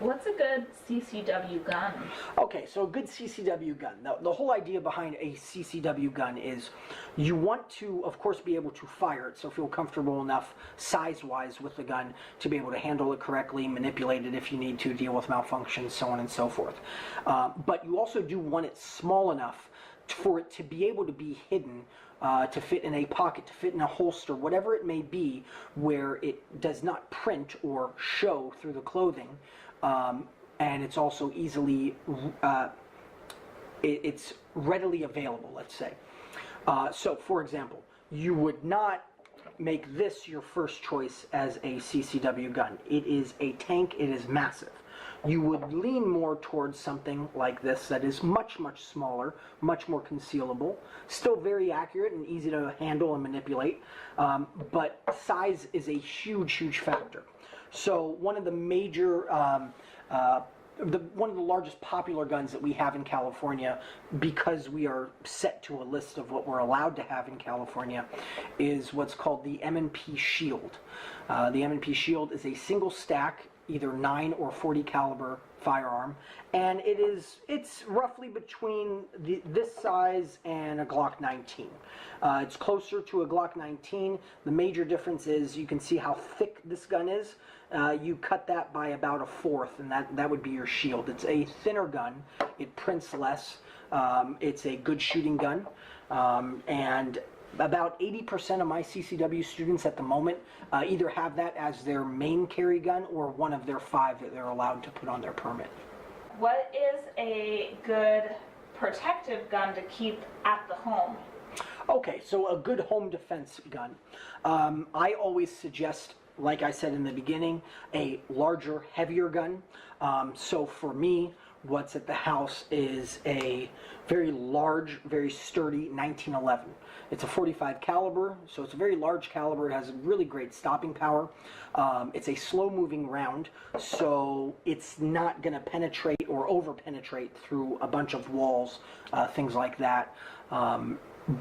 What's a good CCW gun? Okay, so a good CCW gun. Now, the whole idea behind a CCW gun is you want to, of course, be able to fire it, so feel comfortable enough size-wise with the gun to be able to handle it correctly, manipulate it if you need to, deal with malfunctions, so on and so forth. But you also do want it small enough for it to be able to be hidden, to fit in a pocket, to fit in a holster, whatever it may be, where it does not print or show through the clothing. And it's also easily, it's readily available, let's say. So, for example, you would not make this your first choice as a CCW gun. It is a tank, it is massive. You would lean more towards something like this that is much, much smaller, much more concealable, still very accurate and easy to handle and manipulate, but size is a huge, huge factor. So one of the major, one of the largest popular guns that we have in California, because we are set to a list of what we're allowed to have in California, is what's called the M&P Shield. The M&P Shield is a single stack, either 9 or 40 caliber firearm, and it's roughly between this size and a Glock 19. It's closer to a Glock 19. The major difference is you can see how thick this gun is. You cut that by about a fourth, and that would be your shield. It's a thinner gun. It prints less. It's a good shooting gun, and about 80% of my CCW students at the moment either have that as their main carry gun or one of their 5 that they're allowed to put on their permit. What is a good protective gun to keep at the home? Okay, so a good home defense gun. I always suggest, like I said in the beginning, a larger, heavier gun. So for me, what's at the house is a very large, very sturdy 1911. It's a 45 caliber, so it's a very large caliber. It has really great stopping power. It's a slow-moving round, so it's not going to penetrate or over-penetrate through a bunch of walls, things like that.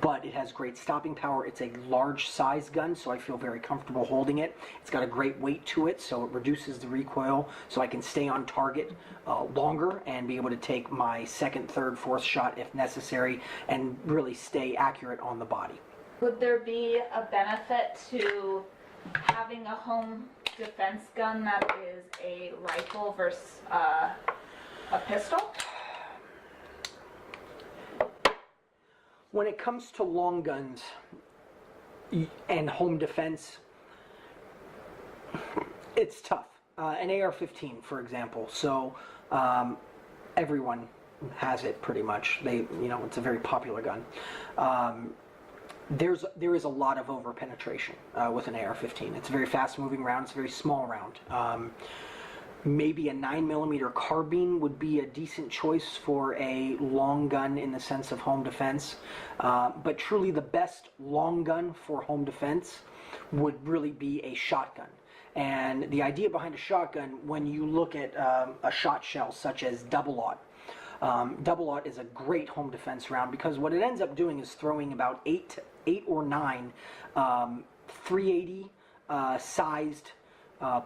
But it has great stopping power. It's a large size gun, so I feel very comfortable holding it. It's got a great weight to it, so it reduces the recoil, so I can stay on target longer and be able to take my second, third, fourth shot if necessary and really stay accurate on the body. Would there be a benefit to having a home defense gun that is a rifle versus a pistol? When it comes to long guns and home defense, it's tough. An AR-15, for example, so everyone has it pretty much. It's a very popular gun. There is a lot of over-penetration with an AR-15. It's a very fast-moving round. It's a very small round. Maybe a 9mm carbine would be a decent choice for a long gun in the sense of home defense. But truly the best long gun for home defense would really be a shotgun. And the idea behind a shotgun, when you look at a shot shell such as double-aught, double-aught is a great home defense round because what it ends up doing is throwing about 8 or 9 .380 sized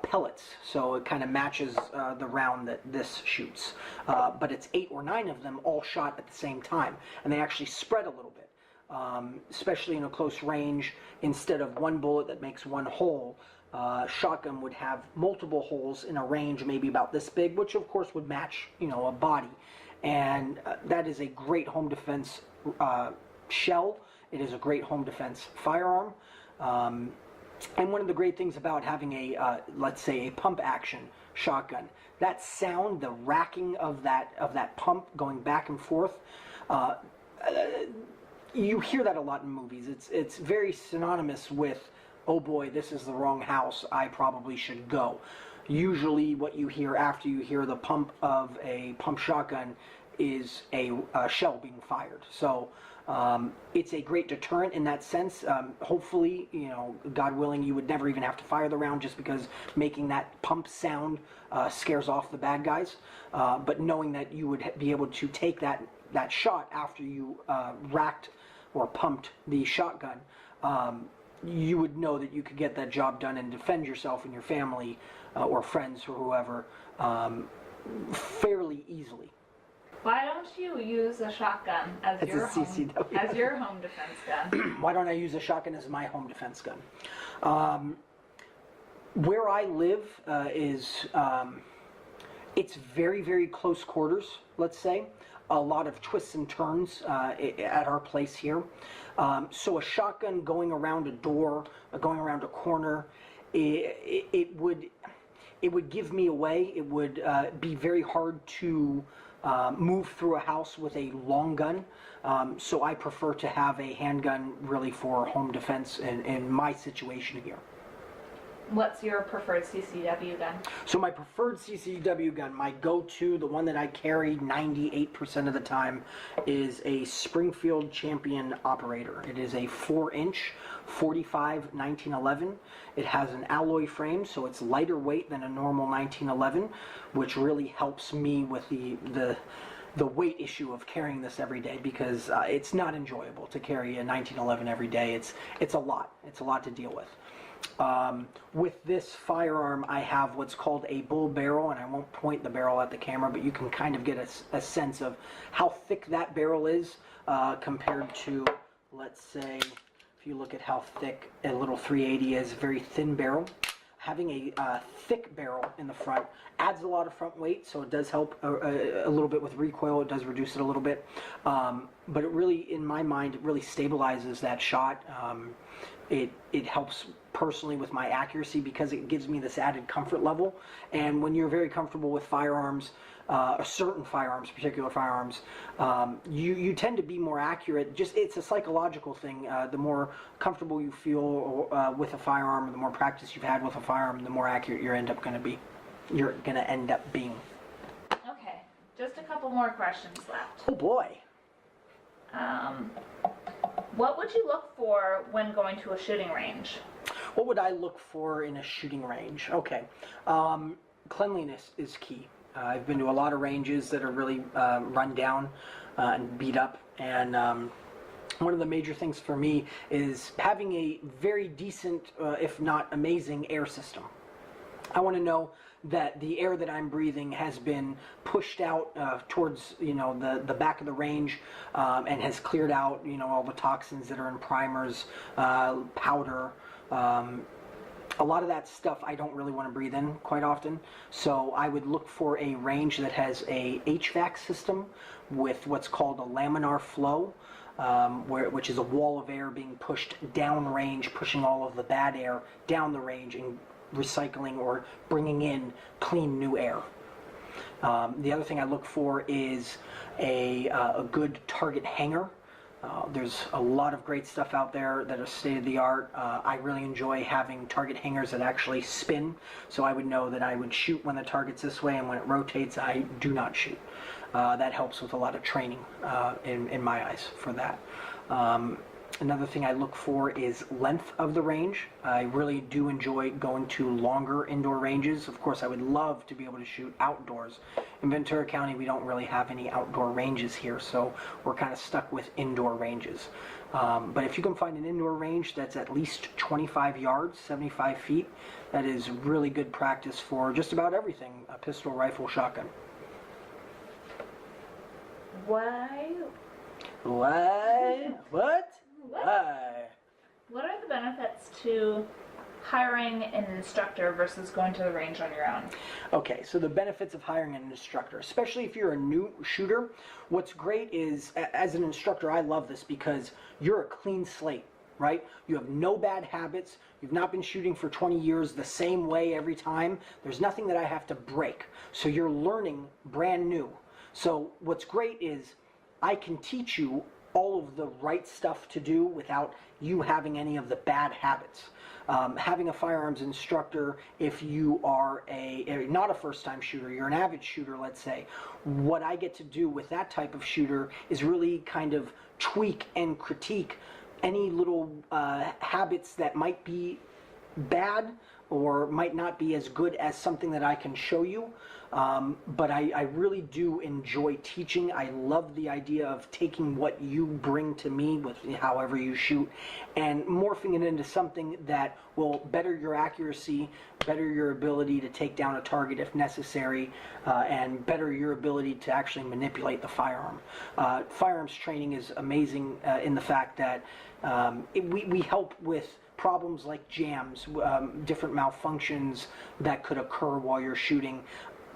pellets, so it kind of matches the round that this shoots. But it's 8 or 9 of them all shot at the same time, and they actually spread a little bit, especially in a close range. Instead of one bullet that makes one hole, shotgun would have multiple holes in a range maybe about this big, which of course would match, a body. And that is a great home defense shell. It is a great home defense firearm. And one of the great things about having a, let's say, a pump action shotgun, that sound, the racking of that pump going back and forth, you hear that a lot in movies. It's very synonymous with, oh boy, this is the wrong house, I probably should go. Usually what you hear after you hear the pump of a pump shotgun is a shell being fired. So it's a great deterrent in that sense. Hopefully, God willing, you would never even have to fire the round just because making that pump sound scares off the bad guys. But knowing that you would be able to take that shot after you racked or pumped the shotgun, you would know that you could get that job done and defend yourself and your family or friends or whoever fairly easily. Why don't you use a shotgun as It's your a CCW. as your home defense gun? Why don't I use a shotgun as my home defense gun? Where I live it's very, very close quarters, let's say. A lot of twists and turns at our place here. So a shotgun going around a door, going around a corner, it would give me away. It would be very hard to move through a house with a long gun. So I prefer to have a handgun really for home defense in my situation here. What's your preferred CCW gun? So my preferred CCW gun, my go-to, the one that I carry 98% of the time, is a Springfield Champion Operator. It is a 4-inch 45 1911. It has an alloy frame, so it's lighter weight than a normal 1911, which really helps me with the weight issue of carrying this every day, because it's not enjoyable to carry a 1911 every day. It's a lot. It's a lot to deal with. With this firearm, I have what's called a bull barrel, and I won't point the barrel at the camera, but you can kind of get a sense of how thick that barrel is compared to, let's say, if you look at how thick a little 380 is, very thin barrel. Having a thick barrel in the front adds a lot of front weight, so it does help a little bit with recoil. It does reduce it a little bit, but it really, in my mind, it really stabilizes that shot. It helps personally with my accuracy because it gives me this added comfort level. And when you're very comfortable with firearms, certain firearms, particular firearms, you tend to be more accurate. It's a psychological thing. The more comfortable you feel with a firearm, the more practice you've had with a firearm, the more accurate you're going to end up being. Okay, just a couple more questions left. Oh boy. What would you look for when going to a shooting range? What would I look for in a shooting range? Okay, cleanliness is key. I've been to a lot of ranges that are really run down and beat up, and one of the major things for me is having a very decent, if not amazing, air system. I want to know that the air that I'm breathing has been pushed out towards the back of the range and has cleared out all the toxins that are in primers, powder. A lot of that stuff I don't really want to breathe in quite often, so I would look for a range that has a HVAC system with what's called a laminar flow, which is a wall of air being pushed down range, pushing all of the bad air down the range and recycling or bringing in clean new air. The other thing I look for is a good target hanger. There's a lot of great stuff out there that are state-of-the-art. I really enjoy having target hangers that actually spin, so I would know that I would shoot when the target's this way, and when it rotates, I do not shoot. That helps with a lot of training in my eyes for that. Another thing I look for is length of the range. I really do enjoy going to longer indoor ranges. Of course, I would love to be able to shoot outdoors. In Ventura County, we don't really have any outdoor ranges here, so we're kind of stuck with indoor ranges. But if you can find an indoor range that's at least 25 yards, 75 feet, that is really good practice for just about everything, a pistol, rifle, shotgun. Why? What? What? What are the benefits to hiring an instructor versus going to the range on your own? Okay, so the benefits of hiring an instructor, especially if you're a new shooter, what's great is, as an instructor, I love this because you're a clean slate, right? You have no bad habits. You've not been shooting for 20 years the same way every time. There's nothing that I have to break. So you're learning brand new. So what's great is I can teach you all of the right stuff to do without you having any of the bad habits. Having a firearms instructor, if you are not a first-time shooter, you're an avid shooter, let's say, what I get to do with that type of shooter is really kind of tweak and critique any little habits that might be bad or might not be as good as something that I can show you. But I really do enjoy teaching. I love the idea of taking what you bring to me with however you shoot and morphing it into something that will better your accuracy, better your ability to take down a target if necessary, and better your ability to actually manipulate the firearm. Firearms training is amazing in the fact that we help with problems like jams, different malfunctions that could occur while you're shooting.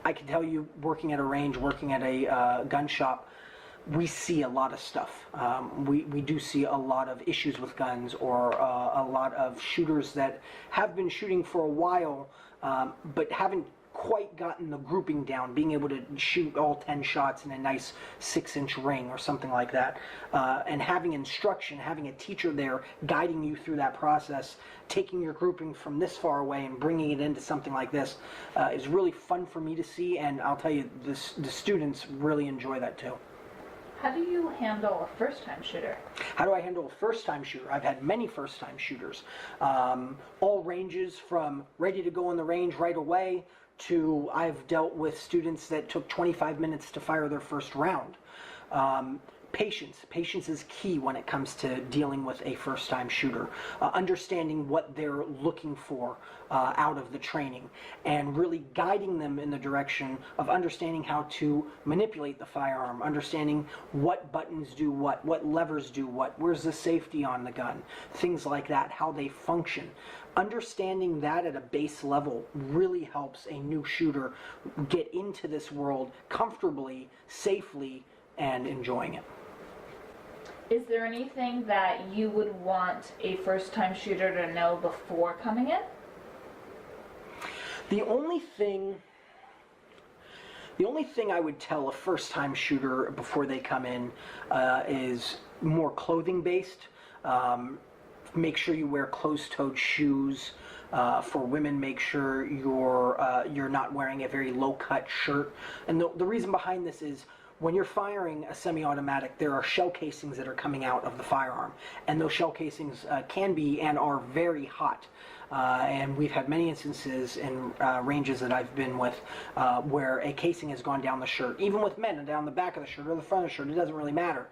I can tell you, working at a range, working at a gun shop, we see a lot of stuff. We do see a lot of issues with guns, or a lot of shooters that have been shooting for a while, but haven't quite gotten the grouping down, being able to shoot all 10 shots in a nice 6-inch ring or something like that, and having instruction, having a teacher there guiding you through that process, taking your grouping from this far away and bringing it into something like this is really fun for me to see, and I'll tell you, the students really enjoy that too. How do you handle a first-time shooter? How do I handle a first-time shooter? I've had many first-time shooters. All ranges from ready to go on the range right away to I've dealt with students that took 25 minutes to fire their first round. Patience is key when it comes to dealing with a first-time shooter. Understanding what they're looking for out of the training, and really guiding them in the direction of understanding how to manipulate the firearm, understanding what buttons do what levers do what, where's the safety on the gun, things like that, how they function. Understanding that at a base level really helps a new shooter get into this world comfortably, safely, and enjoying it. Is there anything that you would want a first-time shooter to know before coming in? The only thing I would tell a first-time shooter before they come in is more clothing-based. Make sure you wear closed-toed shoes. For women, make sure you're not wearing a very low-cut shirt. And the reason behind this is, when you're firing a semi-automatic, there are shell casings that are coming out of the firearm, and those shell casings can be and are very hot. And we've had many instances in ranges that I've been with where a casing has gone down the shirt, even with men, and down the back of the shirt or the front of the shirt, it doesn't really matter.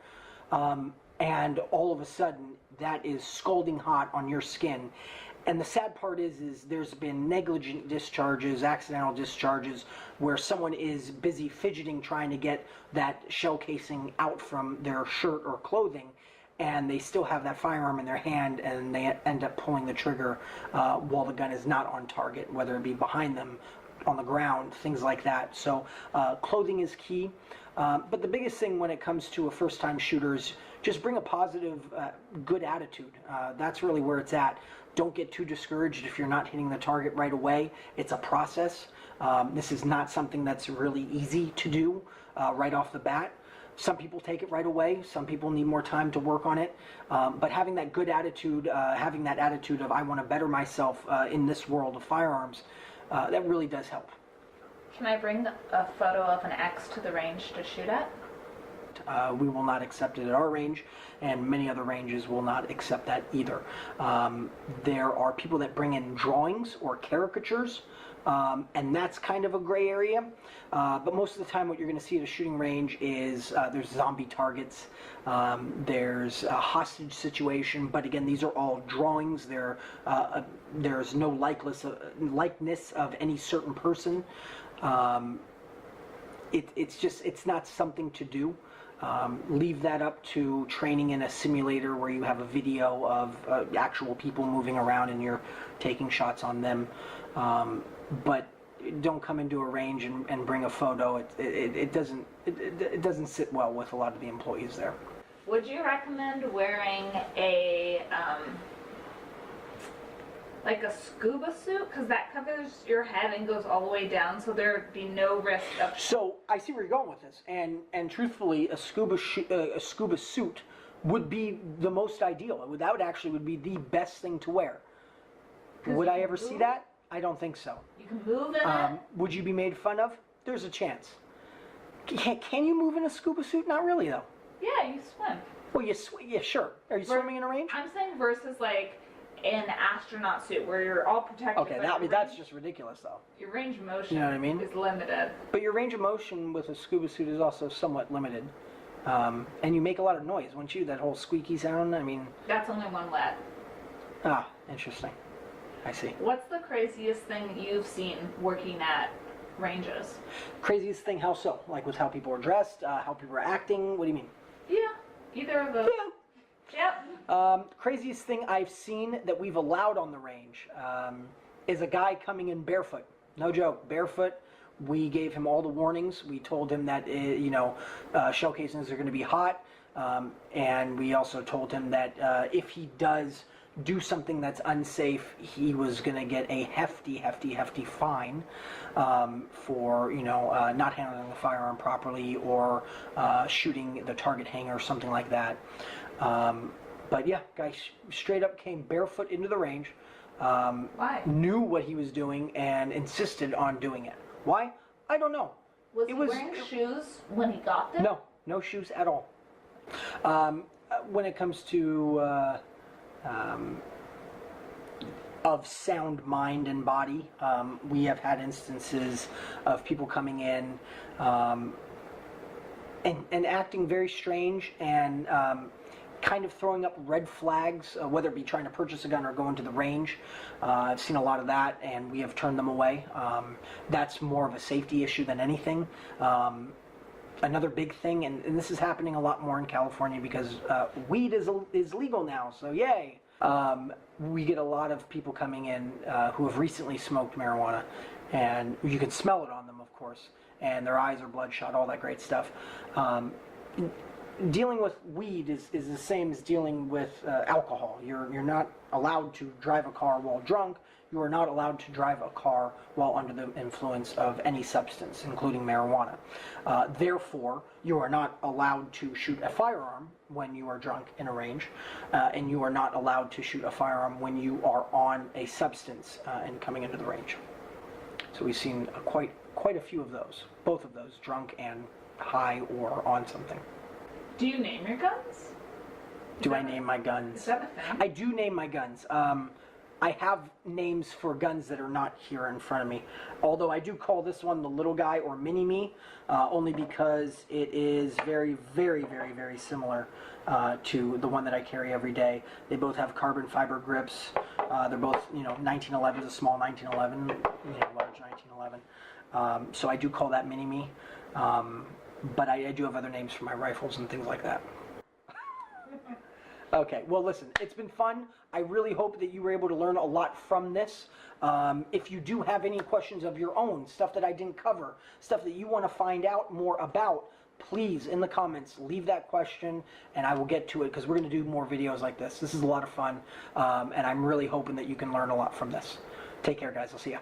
And all of a sudden, that is scalding hot on your skin. And the sad part is there's been negligent discharges, accidental discharges, where someone is busy fidgeting trying to get that shell casing out from their shirt or clothing, and they still have that firearm in their hand, and they end up pulling the trigger while the gun is not on target, whether it be behind them, on the ground, things like that. So clothing is key. But the biggest thing when it comes to a first-time shooter is just bring a positive, good attitude. That's really where it's at. Don't get too discouraged if you're not hitting the target right away. It's a process. This is not something that's really easy to do right off the bat. Some people take it right away. Some people need more time to work on it. But having that good attitude, having that attitude of I want to better myself in this world of firearms, that really does help. Can I bring a photo of an X to the range to shoot at? We will not accept it at our range, and many other ranges will not accept that either. There are people that bring in drawings or caricatures, and that's kind of a gray area. But most of the time what you're going to see at a shooting range is there's zombie targets, there's a hostage situation, but again, these are all drawings. There's no likeness of any certain person. It's not something to do. Leave that up to training in a simulator where you have a video of actual people moving around and you're taking shots on them. But don't come into a range and bring a photo. It doesn't sit well with a lot of the employees there. Would you recommend wearing a like a scuba suit, because that covers your head and goes all the way down, so there'd be no risk of... So I see where you're going with this, and truthfully, a scuba suit would be the most ideal. That actually would be the best thing to wear. Would I ever see that? I don't think so. You can move in it. Would you be made fun of? There's a chance. Can you move in a scuba suit? Not really, though. Yeah, you swim. Well, yeah, sure. Are you swimming in a range? I'm saying versus like an astronaut suit where you're all protected. Okay, but that's just ridiculous, though. your range of motion You know what I mean? is limited. But your range of motion with a scuba suit is also somewhat limited. And you make a lot of noise, wouldn't you? That whole squeaky sound, I mean... That's only one lead. Ah, interesting. I see. What's the craziest thing you've seen working at ranges? Craziest thing, how so? Like with how people are dressed, how people are acting? What do you mean? Yeah, either of those. Yep. Craziest thing I've seen that we've allowed on the range is a guy coming in barefoot. No joke, barefoot. We gave him all the warnings. We told him that, shell casings are going to be hot. And we also told him that if he does do something that's unsafe, he was going to get a hefty fine for, not handling the firearm properly or shooting the target hanger or something like that. But yeah, guy straight up came barefoot into the range. Why? Knew what he was doing and insisted on doing it. Why? I don't know. Was he wearing shoes when he got there? No shoes at all. When it comes to of sound mind and body, we have had instances of people coming in and acting very strange and kind of throwing up red flags, whether it be trying to purchase a gun or go into the range. I've seen a lot of that, and we have turned them away. That's more of a safety issue than anything. Another big thing, and this is happening a lot more in California because weed is legal now, so yay. We get a lot of people coming in who have recently smoked marijuana, and you can smell it on them, of course, and their eyes are bloodshot, all that great stuff. Dealing with weed is the same as dealing with alcohol. You're not allowed to drive a car while drunk. You are not allowed to drive a car while under the influence of any substance, including marijuana. Therefore, you are not allowed to shoot a firearm when you are drunk in a range, and you are not allowed to shoot a firearm when you are on a substance and coming into the range. So we've seen quite a few of those, both of those, drunk and high or on something. Do you name your guns? Do I name my guns? Is that a thing? I do name my guns. I have names for guns that are not here in front of me. Although I do call this one the little guy or mini-me, only because it is very similar to the one that I carry every day. They both have carbon fiber grips. They're both, 1911 is a small 1911, large 1911. So I do call that mini-me. But I do have other names for my rifles and things like that. Okay, well listen, it's been fun. I really hope that you were able to learn a lot from this. If you do have any questions of your own, stuff that I didn't cover, stuff that you want to find out more about, please, in the comments, leave that question and I will get to it because we're going to do more videos like this. This is a lot of fun, and I'm really hoping that you can learn a lot from this. Take care, guys. I'll see ya.